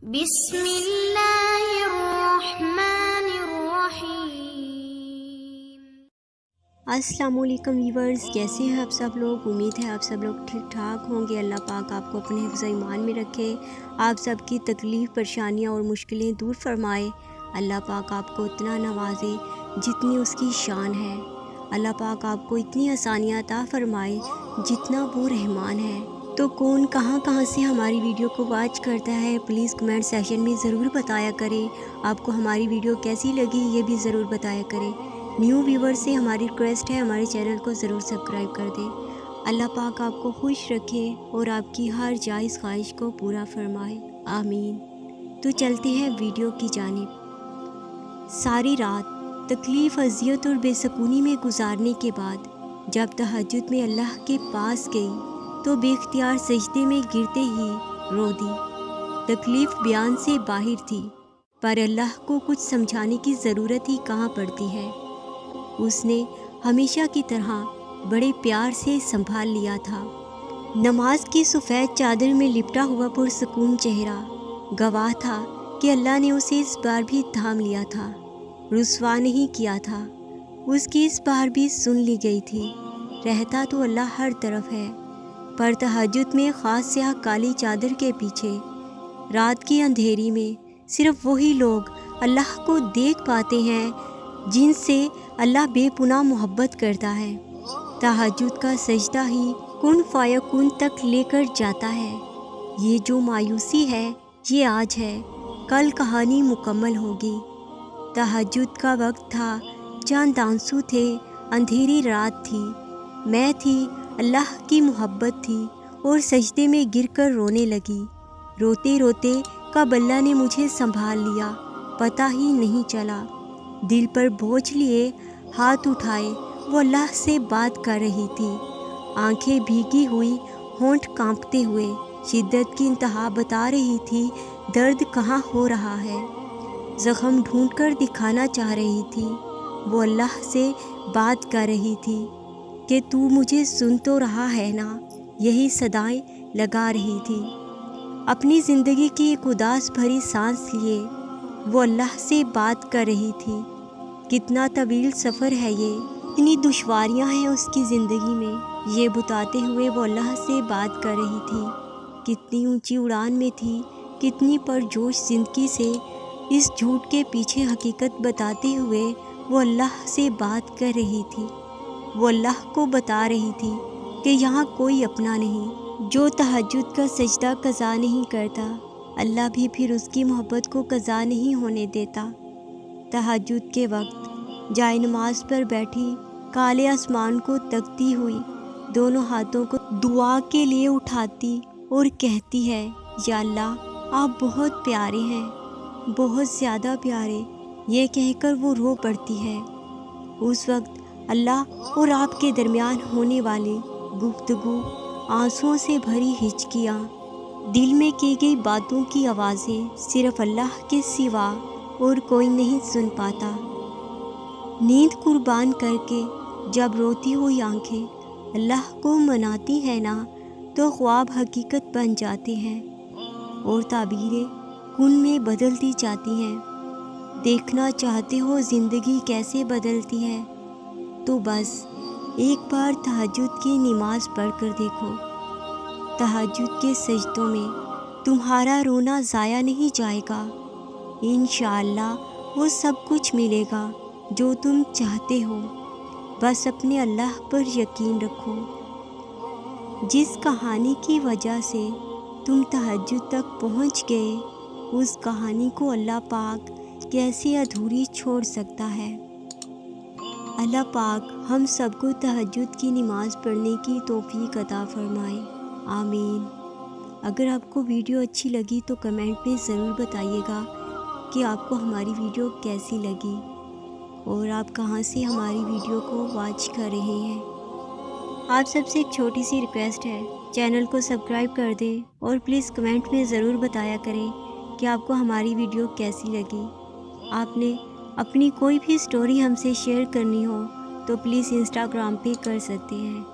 بسم اللہ الرحمن الرحیم۔ السلام علیکم ویورز، کیسے ہیں آپ سب لوگ؟ امید ہے آپ سب لوگ ٹھیک ٹھاک ہوں گے۔ اللہ پاک آپ کو اپنے حفظ ایمان میں رکھے، آپ سب کی تکلیف، پریشانیاں اور مشکلیں دور فرمائے۔ اللہ پاک آپ کو اتنا نوازے جتنی اس کی شان ہے۔ اللہ پاک آپ کو اتنی آسانیاں عطا فرمائے جتنا وہ رحمان ہے۔ تو کون کہاں سے ہماری ویڈیو کو واچ کرتا ہے، پلیز کمنٹ سیکشن میں ضرور بتایا کریں۔ آپ کو ہماری ویڈیو کیسی لگی یہ بھی ضرور بتایا کریں۔ نیو ویور سے ہماری ریکویسٹ ہے ہمارے چینل کو ضرور سبسکرائب کر دیں۔ اللہ پاک آپ کو خوش رکھے اور آپ کی ہر جائز خواہش کو پورا فرمائے، آمین۔ تو چلتے ہیں ویڈیو کی جانب۔ ساری رات تکلیف، اذیت اور بے سکونی میں گزارنے کے بعد جب تہجد میں اللہ کے پاس گئی تو بے اختیار سجدے میں گرتے ہی رو دی۔ تکلیف بیان سے باہر تھی، پر اللہ کو کچھ سمجھانے کی ضرورت ہی کہاں پڑتی ہے۔ اس نے ہمیشہ کی طرح بڑے پیار سے سنبھال لیا تھا۔ نماز کی سفید چادر میں لپٹا ہوا پرسکون چہرہ گواہ تھا کہ اللہ نے اسے اس بار بھی تھام لیا تھا، رسوا نہیں کیا تھا۔ اس کی اس بار بھی سن لی گئی تھی۔ رہتا تو اللہ ہر طرف ہے، پر تہجد میں خاص سیاہ کالی چادر کے پیچھے رات کی اندھیری میں صرف وہی لوگ اللہ کو دیکھ پاتے ہیں جن سے اللہ بے پناہ محبت کرتا ہے۔ تہجد کا سجدہ ہی کن فیکون تک لے کر جاتا ہے۔ یہ جو مایوسی ہے یہ آج ہے، کل کہانی مکمل ہوگی۔ تہجد کا وقت تھا، چاند آنسو تھے، اندھیری رات تھی، میں تھی، اللہ کی محبت تھی اور سجدے میں گر کر رونے لگی۔ روتے روتے کب اللہ نے مجھے سنبھال لیا پتہ ہی نہیں چلا۔ دل پر بوجھ لیے ہاتھ اٹھائے، وہ اللہ سے بات کر رہی تھی، آنکھیں بھیگی ہوئی، ہونٹ کانپتے ہوئے، شدت کی انتہا بتا رہی تھی درد کہاں ہو رہا ہے۔ زخم ڈھونڈ کر دکھانا چاہ رہی تھی، وہ اللہ سے بات کر رہی تھی کہ تو مجھے سن تو رہا ہے نا، یہی صدائیں لگا رہی تھی۔ اپنی زندگی کی ایک اداس بھری سانس لیے وہ اللہ سے بات کر رہی تھی۔ کتنا طویل سفر ہے یہ، کتنی دشواریاں ہیں اس کی زندگی میں، یہ بتاتے ہوئے وہ اللہ سے بات کر رہی تھی۔ کتنی اونچی اڑان میں تھی، کتنی پرجوش زندگی سے اس جھوٹ کے پیچھے حقیقت بتاتے ہوئے وہ اللہ سے بات کر رہی تھی۔ وہ اللہ کو بتا رہی تھی کہ یہاں کوئی اپنا نہیں، جو تہجد کا سجدہ قضا نہیں کرتا اللہ بھی پھر اس کی محبت کو قضا نہیں ہونے دیتا۔ تہجد کے وقت جائے نماز پر بیٹھی کالے آسمان کو تکتی ہوئی دونوں ہاتھوں کو دعا کے لیے اٹھاتی اور کہتی ہے، یا اللہ آپ بہت پیارے ہیں، بہت زیادہ پیارے، یہ کہہ کر وہ رو پڑتی ہے۔ اس وقت اللہ اور آپ کے درمیان ہونے والی گفتگو، آنسوؤں سے بھری ہچکیاں، دل میں کی گئی باتوں کی آوازیں صرف اللہ کے سوا اور کوئی نہیں سن پاتا۔ نیند قربان کر کے جب روتی ہوئی آنکھیں اللہ کو مناتی ہیں نا، تو خواب حقیقت بن جاتے ہیں اور تعبیریں کن میں بدلتی جاتی ہیں۔ دیکھنا چاہتے ہو زندگی کیسے بدلتی ہے تو بس ایک بار تہجد کی نماز پڑھ کر دیکھو۔ تہجد کے سجدوں میں تمہارا رونا ضائع نہیں جائے گا، انشاءاللہ وہ سب کچھ ملے گا جو تم چاہتے ہو، بس اپنے اللہ پر یقین رکھو۔ جس کہانی کی وجہ سے تم تہجد تک پہنچ گئے، اس کہانی کو اللہ پاک کیسے ادھوری چھوڑ سکتا ہے۔ اللہ پاک ہم سب کو تہجد کی نماز پڑھنے کی توفیق عطا فرمائے، آمین۔ اگر آپ کو ویڈیو اچھی لگی تو کمنٹ میں ضرور بتائیے گا کہ آپ کو ہماری ویڈیو کیسی لگی اور آپ کہاں سے ہماری ویڈیو کو واچ کر رہے ہیں۔ آپ سب سے ایک چھوٹی سی ریکویسٹ ہے، چینل کو سبسکرائب کر دیں اور پلیز کمنٹ میں ضرور بتایا کریں کہ آپ کو ہماری ویڈیو کیسی لگی۔ آپ نے اپنی کوئی بھی سٹوری ہم سے شیئر کرنی ہو تو پلیز انسٹاگرام پہ کر سکتے ہیں۔